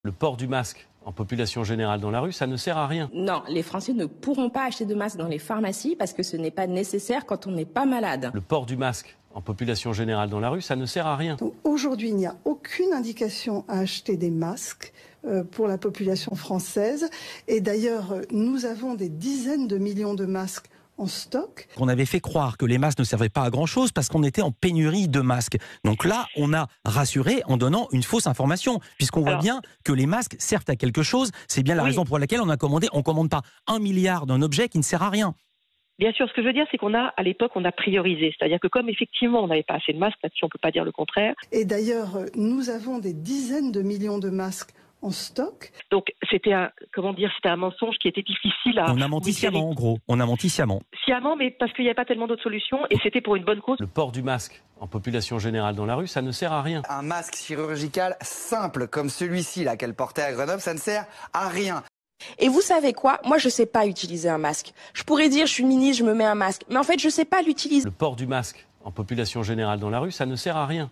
Le port du masque en population générale dans la rue, ça ne sert à rien. Non, les Français ne pourront pas acheter de masques dans les pharmacies parce que ce n'est pas nécessaire quand on n'est pas malade. Le port du masque en population générale dans la rue, ça ne sert à rien. Aujourd'hui, il n'y a aucune indication à acheter des masques pour la population française. Et d'ailleurs, nous avons des dizaines de millions de masques en stock. On avait fait croire que les masques ne servaient pas à grand-chose parce qu'on était en pénurie de masques. Donc là, on a rassuré en donnant une fausse information, puisqu'on voit bien que les masques servent à quelque chose. C'est bien la raison pour laquelle on a commandé. On ne commande pas 1 milliard d'un objet qui ne sert à rien. Bien sûr, ce que je veux dire, c'est à l'époque, on a priorisé. C'est-à-dire que comme effectivement, on n'avait pas assez de masques, là-dessus, on ne peut pas dire le contraire. Et d'ailleurs, nous avons des dizaines de millions de masques en stock. Donc c'était un mensonge qui était difficile à... On a menti sciemment, en gros. On a menti sciemment. Sciemment, mais parce qu'il n'y avait pas tellement d'autres solutions et c'était pour une bonne cause. Le port du masque en population générale dans la rue, ça ne sert à rien. Un masque chirurgical simple comme celui-ci là qu'elle portait à Grenoble, ça ne sert à rien. Et vous savez quoi? Moi, je ne sais pas utiliser un masque. Je pourrais dire, je suis ministre, je me mets un masque. Mais en fait, je ne sais pas l'utiliser. Le port du masque en population générale dans la rue, ça ne sert à rien.